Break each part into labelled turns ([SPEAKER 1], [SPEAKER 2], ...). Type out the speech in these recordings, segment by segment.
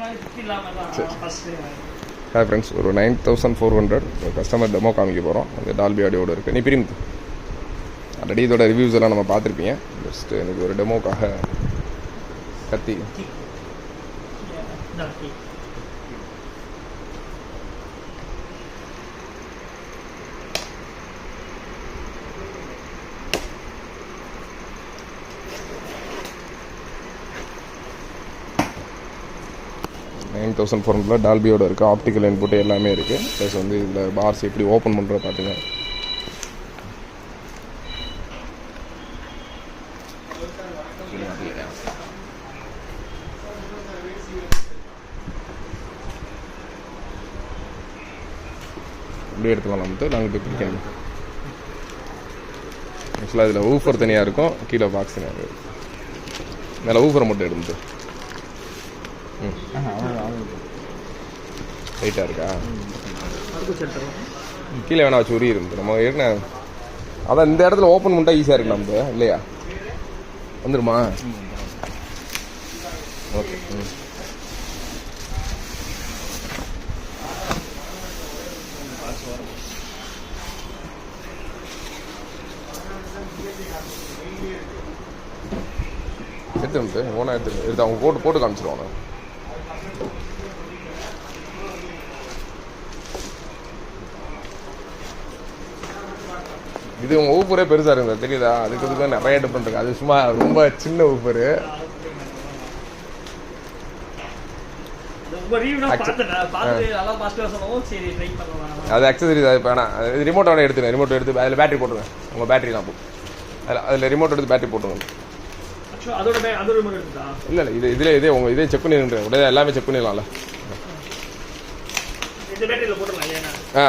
[SPEAKER 1] Hi friends, ஒரு 9400 customer demo காமிக்க போகிறோம். அந்த டால்பி ஆடியோட இருக்குது. நீ பிரிந்து ஆல்ரெடி இதோட ரிவ்யூஸ் எல்லாம் நம்ம பார்த்துருப்பீங்க. ஜஸ்ட் எனக்கு ஒரு டெமோக்காக கத்தி $9400 டால்பியோட இருக்குது. ஆப்டிக்கல் இன்புட் எல்லாமே இருக்குது. ப்ளஸ் வந்து இதில் பார்ஸ் எப்படி ஓப்பன் பண்ணுறது பார்த்துங்க. இப்படி எடுத்துக்கலாம். நாங்கள் போய் பிடிக்கணும். ஆக்சுவலாக இதில் ஊஃபர் தனியாக இருக்கும், கீழே பாக்ஸ் தனியாக இருக்கும். மேலே ஊஃபரை மட்டும் எடுத்து ரைட்டாக இருக்கா? கீழே வேணா வச்சு உரி இருந்து நம்ம ஏற்கனவே அதான் இந்த இடத்துல ஓப்பன் பண்ணிட்டா ஈஸியாக இருக்கு. நம்ம இல்லையா வந்துருமா? ஓகே. எடுத்து ஓனா எடுத்து அவங்க போட்டு காமிச்சிருவாங்க. இது உங்கள் ஊப்பரே பெருசாக இருக்குது தெரியுதா? அதுக்கு நிறைய டிஃப்ரெண்ட் இருக்குது. அது சும்மா ரொம்ப சின்ன ஊப்பரு. அது அக்சசரிஸ் அது வேணாம். அது ரிமோட்டோட எடுத்துருங்க. ரிமோட் எடுத்து அதில் பேட்டரி போட்டுருங்க. உங்கள் பேட்டரி தான் போகும். அதில் ரிமோட் எடுத்து பேட்டரி போட்டுருங்க. இல்லை இல்லை, இதில் இதே உங்கள் இதே செக் பண்ணிடுறேன். உடனே எல்லாமே செக் பண்ணிடலாம்ல. ஆ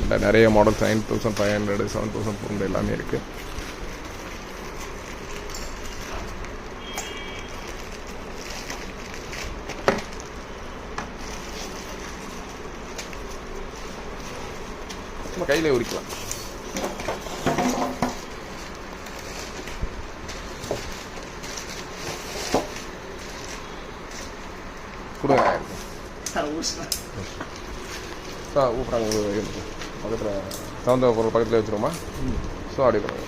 [SPEAKER 1] இல்லை, நிறைய மாடல்ஸ் 9500 7400 எல்லாமே இருக்குது. நம்ம கையிலே உரிக்கலாம். கொடுங்க. ஊப்புறாங்க பக்கத்தில் சவுந்த பொருள் பக்கத்தில் வச்சுருவோமா? ஸோ அப்படி பண்ணுங்க.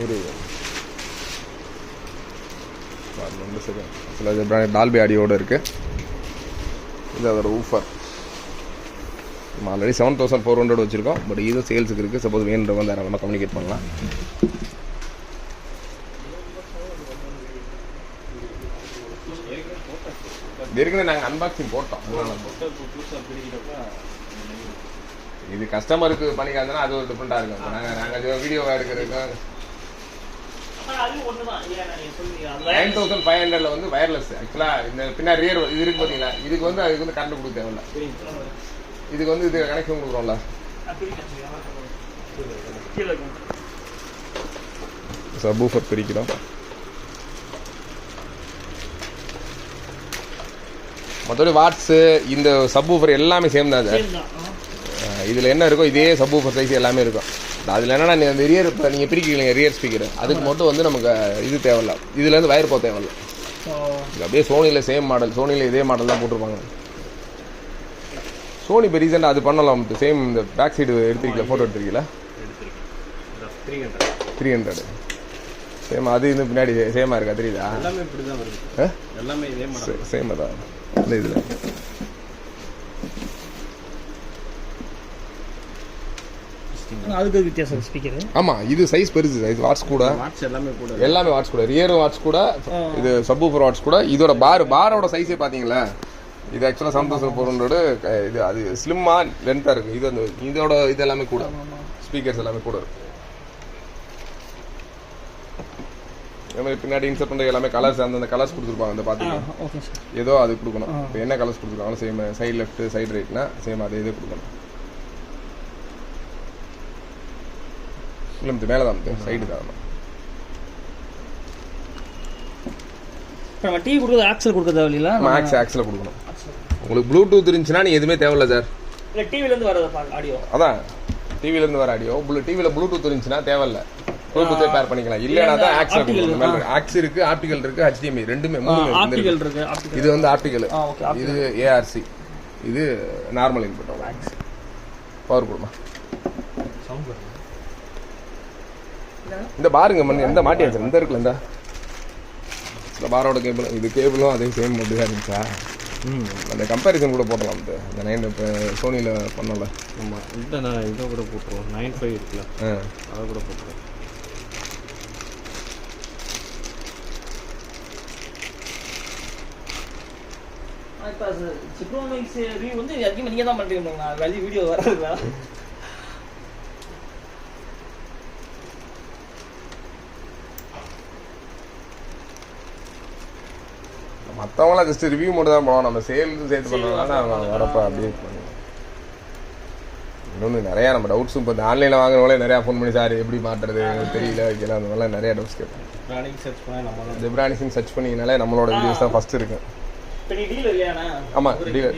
[SPEAKER 1] ஒரு 2 செகண்ட். ஆக்சுவலாக டால்பி ஆடியோட இருக்குது. இது அதோட ஊஃபர். நம்ம ஆல்ரெடி 7400 வச்சுருக்கோம். பட் இதுவும் சேல்ஸுக்கு இருக்குது. சப்போஸ் வேணுன்றவங்க வந்து யாராவது கம்யூனிகேட் பண்ணலாம். ஏற்கனவே நாங்கள் அன்பாக்சிங் போட்டோம். இது கஸ்டமருக்கு பண்ணிக்காதுன்னா அது ஒரு டிஃப்ரெண்டாக இருக்கும். நாங்கள் வீடியோவாக எடுக்கிறதுக்கு 9500 வந்து வயர்லெஸ். ஆக்சுவலாக இந்த பின்னாடி ரியர் இது இருக்கு பார்த்தீங்களா? இதுக்கு வந்து அதுக்கு வந்து கரண்ட் கொடுக்க தேவையில்ல. இதுக்கு வந்து இது கனெக்ஷன் கொடுக்குறோம்ல. சப்வூஃபர் பிரிக்கிறோம். மற்றபடி வாட்ஸு இந்த சப்வூஃபர் எல்லாமே சேம் தான் சார். இதில் என்ன இருக்கோ இதே சப்வூஃபர் சைஸ் எல்லாமே இருக்கும். அதில் என்னன்னா இந்த ரியர் இப்போ நீங்கள் பிரிக்கிறீங்க ரியர் ஸ்பீக்கர், அதுக்கு மட்டும் வந்து நமக்கு இது தேவையில்ல. இதுலேருந்து வயர் போக தேவையில்ல. இது அப்படியே சோனியில் சேம் மாடல். சோனியில் இதே மாடல் தான் போட்டிருப்பாங்க. சோனி இப்போ ரீசெண்டாக அது பண்ணலாம். சேம் இந்த பேக் சைடு எடுத்துருக்கீங்களா? ஃபோட்டோ எடுத்துருக்கீங்களா? 300 சேம். அது இந்த பின்னாடி சேமாக இருக்கா? தெரியுதா? எல்லாமே இப்படி தான் வருது. எல்லாமே இதே மாடல் சேமாக தான் இந்த இதில்.
[SPEAKER 2] அதுக்கு வித்தியாசம் ஸ்பீக்கர்.
[SPEAKER 1] ஆமாம், இது சைஸ் பெருசு. சைஸ் வாட்ஸ் கூட எல்லாமே வாட்ஸ் கூட. ரியரும் வாட்ஸ் கூட. இது சப்வூஃபர் வாட்ஸ் கூட. இதோட பாரோட சைஸே பார்த்தீங்களா? இது ஆக்சுவலாக 7400. இது அது ஸ்லிம்மாக லென்த்தாக இருக்குது. இது அந்த இதோட இது எல்லாமே கூட. ஸ்பீக்கர்ஸ் எல்லாமே கூட இருக்குது. அதே மாதிரி பின்னாடி இன்சர்ட் பண்ணுற எல்லாமே கலர்ஸ் அந்தந்த கலர்ஸ் கொடுத்துருப்பாங்க. அந்த பார்த்தீங்கன்னா ஏதோ அது கொடுக்கணும். இப்போ என்ன கலர்ஸ் கொடுத்துருக்காங்களோ சேம். சைடு லெஃப்ட் சைடு ரைட்னா சேம் அதே இது கொடுக்கணும். இல்லை மேலே தான் சைடு தான்.
[SPEAKER 2] நம்ம டிவி கொடுக்குறது ஆக்சல் கொடுக்க தேவையில்லை.
[SPEAKER 1] ஆக்சல் கொடுக்கணும். உங்களுக்கு ப்ளூடூத் இருந்துச்சுன்னா நீ எதுவுமே தேவையில்ல சார்.
[SPEAKER 2] இல்லை டிவிலேருந்து வர்றது ஆடியோ.
[SPEAKER 1] அதான் டிவில இருந்து வர ஆடியோ டிவில ப்ளூடூத் இருந்துச்சுன்னா தேவையில்ல, ப்ளூடூத்தே பேர் பண்ணிக்கலாம். இல்லைன்னா தான் ஆக்ஸ் இருக்கு, ஆப்டிகல் இருக்கு, HDMI ரெண்டுமே
[SPEAKER 2] ஆப்டிகல் இருக்கு.
[SPEAKER 1] இது வந்து ஆப்டிகல், இது ARC, இது நார்மல் இன்புட். பவர் கொடுமா இந்த பாருங்க மணி எந்த மாட்டியாச்சு இந்த இருக்குல்ல, இந்த பாரோட கேபிள், இது கேபிளும் அதே சேம் மட்டும் தான் இருந்துச்சா. அந்த கம்பேரிசன் கூட போடலாம். அந்த 9 இப்போ சோனியில் பண்ணல.
[SPEAKER 3] ஆமாம், இந்த நான் இதை கூட போட்டுருவோம். 9.5 இருக்குல்ல, அதை கூட போட்டுருவோம்.
[SPEAKER 2] இப்போ ஜிப்ரானிக்ஸ் ரிவ்யூ வந்து அதிகமாக நீங்கள் தான் பண்ணுறீங்க, வெளியே வீடியோ வராதுங்களா?
[SPEAKER 1] மற்றவங்களாம் ஜஸ்ட் ரிவ்யூ மட்டும் தான் போவோம், நம்ம சேல்ஸ் சேர்த்து பண்ணுறதுனால அவங்க வரப்போ அப்படியே பண்ணுவோம். இன்னொன்று நிறையா நம்ம டவுட்ஸும் இப்போ ஆன்லைனில் வாங்குறவங்களே நிறையா ஃபோன் பண்ணி சார் எப்படி மாட்டுறது தெரியல வைக்கல, அந்த மாதிரிலாம் நிறையா டவுட்ஸ் கேட்பேன். ஜெப்ரானிக்ஸ்னு சர்ச் பண்ணிங்கனாலே நம்மளோட வீடியோஸ் தான் ஃபஸ்ட்டு இருக்கு. ஆமாம், டீலர்.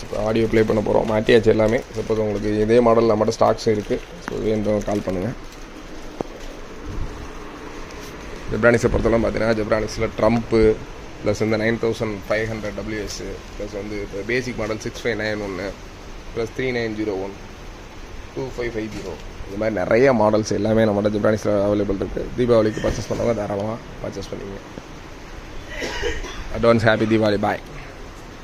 [SPEAKER 1] இப்போ ஆடியோ ப்ளே பண்ண போகிறோம், மாட்டியாச்சு எல்லாமே. சப்போஸ் உங்களுக்கு இதே மாடல் நம்மகிட்ட ஸ்டாக்ஸும் இருக்குது, ஸோ வேணும் கால் பண்ணுங்கள். ஜெப்ரானிக்ஸை பொறுத்தவரை பார்த்தீங்கன்னா ஜெப்ரானிக்ஸில் ட்ரம்ப்பு ப்ளஸ் வந்து 9500 WS ப்ளஸ் வந்து இப்போ பேசிக் மாடல் 6591 ப்ளஸ் 3901 2550 இது மாதிரி நிறைய மாடல்ஸ் எல்லாமே நம்மகிட்ட ஜெப்ரானிக்ஸில் அவைலபிள் இருக்குது. தீபாவளிக்கு பர்ச்சேஸ் பண்ணவங்க தாராளமாக பர்ச்சேஸ் பண்ணிங்க. Advance happy Deepavali. பாய்.